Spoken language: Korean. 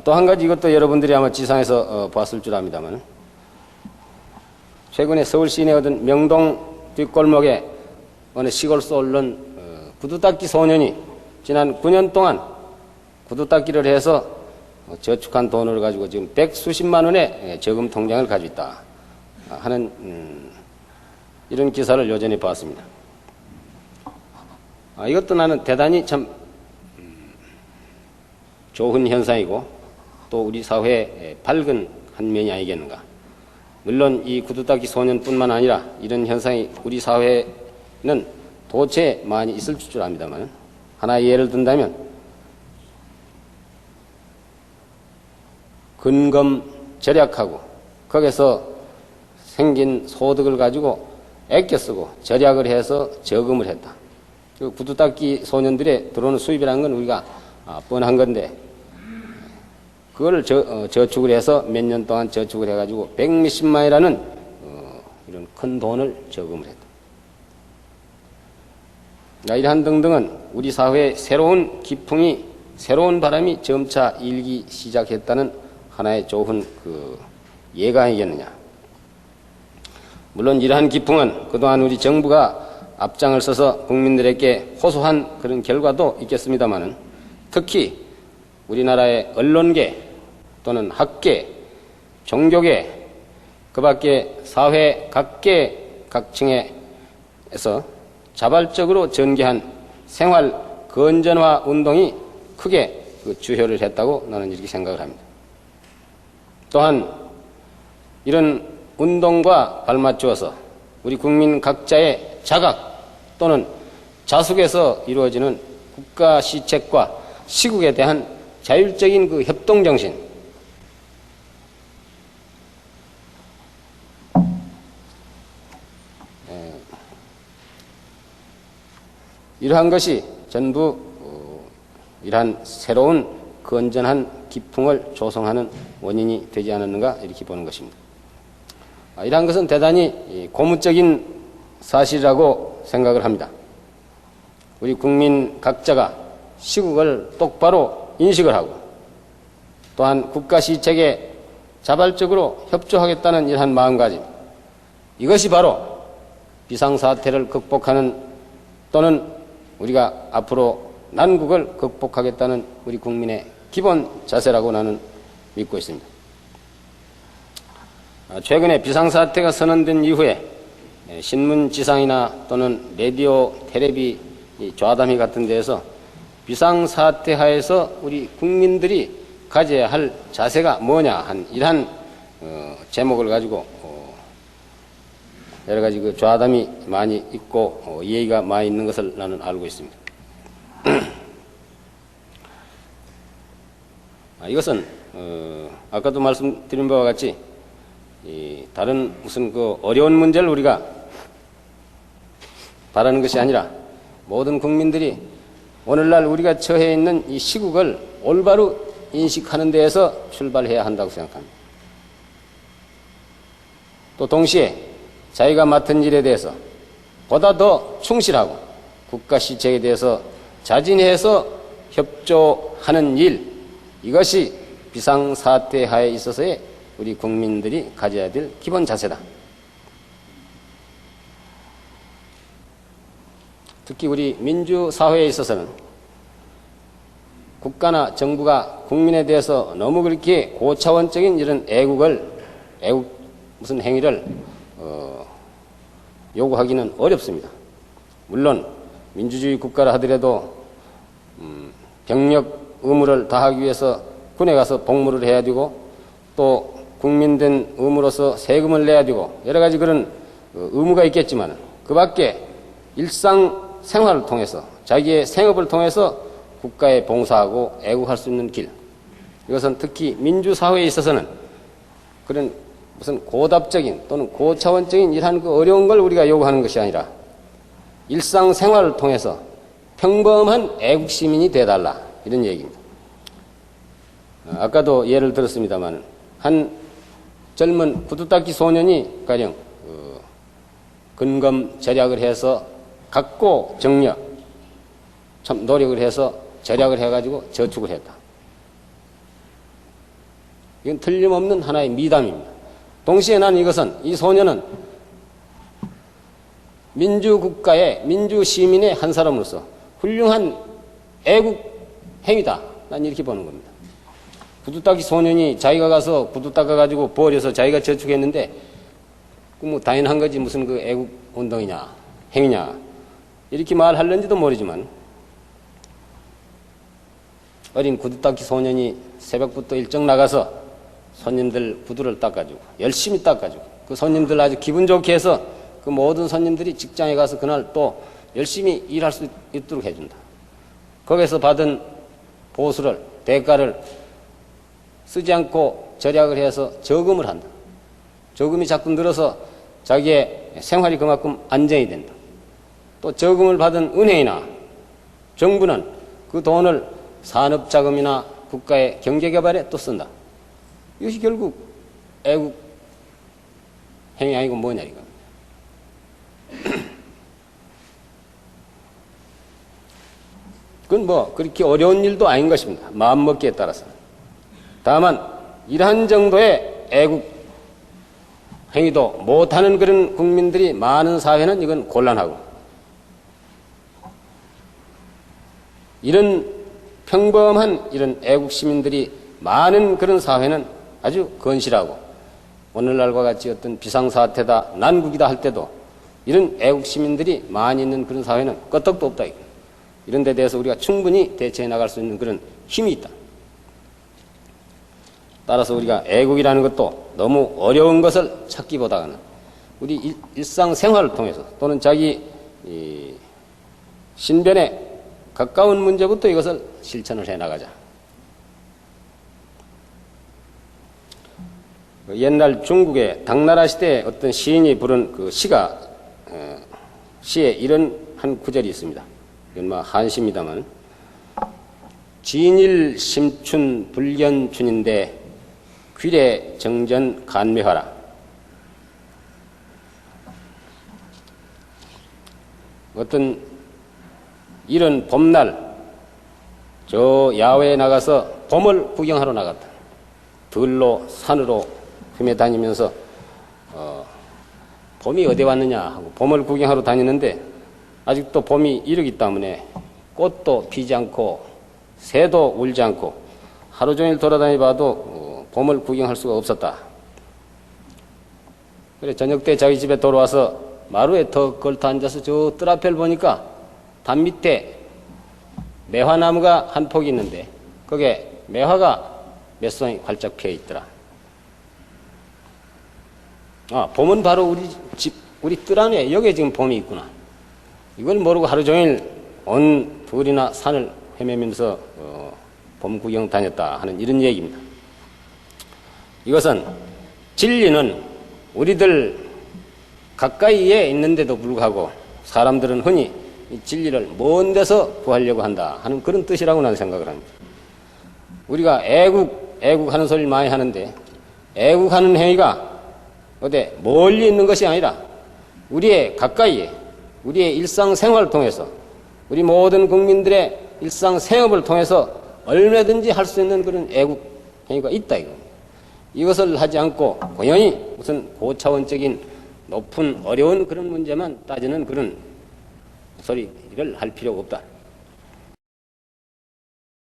또 한 가지 이것도 여러분들이 아마 지상에서 봤을 줄 압니다만, 최근에 서울 시내 얻은 명동 뒷골목에 어느 시골서 옳는 구두닦이 소년이 지난 9년 동안 구두닦이를 해서 저축한 돈을 가지고 지금 백수십만 원의 저금 통장을 가지고 있다 하는 이런 기사를 요전에 봤습니다. 이것도 나는 대단히 참 좋은 현상이고 또 우리 사회의 밝은 한 면이 아니겠는가. 물론 이 구두닦이 소년뿐만 아니라 이런 현상이 우리 사회에는 도체 많이 있을 줄 압니다만, 하나의 예를 든다면 근검 절약하고 거기서 생긴 소득을 가지고 아껴 쓰고 절약을 해서 저금을 했다. 그 구두닦이 소년들의 들어오는 수입이라는 건 우리가 뻔한 건데, 그걸 저축을 해서 몇 년 동안 저축을 해가지고 백몇십만이라는 이런 큰 돈을 저금을 했다. 이러한 등등은 우리 사회에 새로운 기풍이, 새로운 바람이 점차 일기 시작했다는 하나의 좋은 예가 아니겠느냐. 물론 이러한 기풍은 그동안 우리 정부가 앞장을 서서 국민들에게 호소한 그런 결과도 있겠습니다만은, 특히 우리나라의 언론계 또는 학계, 종교계, 그 밖에 사회 각계 각층에서 자발적으로 전개한 생활 건전화 운동이 크게 주효를 했다고 나는 이렇게 생각을 합니다. 또한 이런 운동과 발맞추어서 우리 국민 각자의 자각 또는 자숙에서 이루어지는 국가 시책과 시국에 대한 자율적인 그 협동정신, 이러한 것이 전부 이러한 새로운 건전한 기풍을 조성하는 원인이 되지 않았는가 이렇게 보는 것입니다. 이러한 것은 대단히 고무적인 사실이라고 생각을 합니다. 우리 국민 각자가 시국을 똑바로 인식을 하고 또한 국가 시책에 자발적으로 협조하겠다는 이러한 마음가짐, 이것이 바로 비상사태를 극복하는 또는 우리가 앞으로 난국을 극복하겠다는 우리 국민의 기본 자세라고 나는 믿고 있습니다. 최근에 비상사태가 선언된 이후에 신문 지상이나 또는 라디오, 텔레비, 좌담회 같은 데에서 비상사태 하에서 우리 국민들이 가져야 할 자세가 뭐냐 한 이러한 제목을 가지고 여러 가지 좌담이 많이 있고 예의가 많이 있는 것을 나는 알고 있습니다. 이것은 아까도 말씀드린 바와 같이 다른 무슨 어려운 문제를 우리가 바라는 것이 아니라 모든 국민들이 오늘날 우리가 처해 있는 이 시국을 올바로 인식하는 데에서 출발해야 한다고 생각합니다. 또 동시에 자기가 맡은 일에 대해서 보다 더 충실하고 국가 시책에 대해서 자진해서 협조하는 일, 이것이 비상사태 하에 있어서의 우리 국민들이 가져야 될 기본 자세다. 특히 우리 민주사회에 있어서는 국가나 정부가 국민에 대해서 너무 그렇게 고차원적인 이런 애국 무슨 행위를 요구하기는 어렵습니다. 물론 민주주의 국가라 하더라도 병력 의무를 다하기 위해서 군에 가서 복무를 해야 되고 또 국민된 의무로서 세금을 내야 되고 여러 가지 그런 의무가 있겠지만 그 밖에 일상생활을 통해서 자기의 생업을 통해서 국가에 봉사하고 애국할 수 있는 길, 이것은 특히 민주사회에 있어서는 그런 무슨 고답적인 또는 고차원적인 이러한 어려운 걸 우리가 요구하는 것이 아니라 일상생활을 통해서 평범한 애국시민이 되어달라, 이런 얘기입니다. 아까도 예를 들었습니다만 한 젊은 구두닦이 소년이 가령 근검 절약을 해서 각고 정력 참 노력을 해서 절약을 해가지고 저축을 했다. 이건 틀림없는 하나의 미담입니다. 동시에 나는 이것은, 이 소년은 민주국가의, 민주시민의 한 사람으로서 훌륭한 애국 행위다. 난 이렇게 보는 겁니다. 구두 닦기 소년이 자기가 가서 구두 닦아가지고 버려서 자기가 저축했는데, 뭐 당연한 거지 무슨 그 애국 운동이냐, 행위냐, 이렇게 말할는지도 모르지만, 어린 구두 닦기 소년이 새벽부터 일찍 나가서 손님들 구두를 닦아주고, 열심히 닦아주고, 그 손님들 아주 기분 좋게 해서 그 모든 손님들이 직장에 가서 그날 또 열심히 일할 수 있도록 해준다. 거기서 받은 보수를, 대가를 쓰지 않고 절약을 해서 저금을 한다. 저금이 자꾸 늘어서 자기의 생활이 그만큼 안정이 된다. 또 저금을 받은 은행이나 정부는 그 돈을 산업자금이나 국가의 경제개발에 또 쓴다. 이것이 결국 애국 행위 아니고 뭐냐 이거. 그건 뭐 그렇게 어려운 일도 아닌 것입니다. 마음먹기에 따라서. 다만 이러한 정도의 애국 행위도 못하는 그런 국민들이 많은 사회는 이건 곤란하고, 이런 평범한 이런 애국 시민들이 많은 그런 사회는 아주 건실하고, 오늘날과 같이 어떤 비상사태다, 난국이다 할 때도 이런 애국 시민들이 많이 있는 그런 사회는 끄떡도 없다. 이런 데 대해서 우리가 충분히 대처해 나갈 수 있는 그런 힘이 있다. 따라서 우리가 애국이라는 것도 너무 어려운 것을 찾기보다는 우리 일상생활을 통해서 또는 자기 신변에 가까운 문제부터 이것을 실천을 해 나가자. 옛날 중국의 당나라 시대에 어떤 시인이 부른 그 시에 이런 한 구절이 있습니다. 이건 뭐 한시입니다만, 진일 심춘 불견춘인데 귀래 정전 간매화라. 어떤 이런 봄날 저 야외에 나가서 봄을 구경하러 나갔다. 들로 산으로 헤매다니면서 봄이 어디 왔느냐 하고 봄을 구경하러 다니는데, 아직도 봄이 이르기 때문에 꽃도 피지 않고 새도 울지 않고 하루 종일 돌아다니봐도 봄을 구경할 수가 없었다. 그래 저녁 때 자기 집에 돌아와서 마루에 더 걸터 앉아서 저 뜰 앞을 보니까 담 밑에 매화나무가 한 폭이 있는데 거기에 매화가 몇 송이 활짝 피어 있더라. 아, 봄은 바로 우리 집, 우리 뜰 안에 여기에 지금 봄이 있구나. 이걸 모르고 하루 종일 온 들이나 산을 헤매면서 봄 구경 다녔다 하는 이런 얘기입니다. 이것은 진리는 우리들 가까이에 있는데도 불구하고 사람들은 흔히 이 진리를 먼 데서 구하려고 한다 하는 그런 뜻이라고 나는 생각을 합니다. 우리가 애국하는 소리를 많이 하는데, 애국하는 행위가 어디 멀리 있는 것이 아니라 우리의 가까이에, 우리의 일상생활을 통해서, 우리 모든 국민들의 일상생업을 통해서 얼마든지 할 수 있는 그런 애국 행위가 있다 이겁니다. 이것을 하지 않고 고연히 무슨 고차원적인 높은 어려운 그런 문제만 따지는 그런 소리를 할 필요가 없다.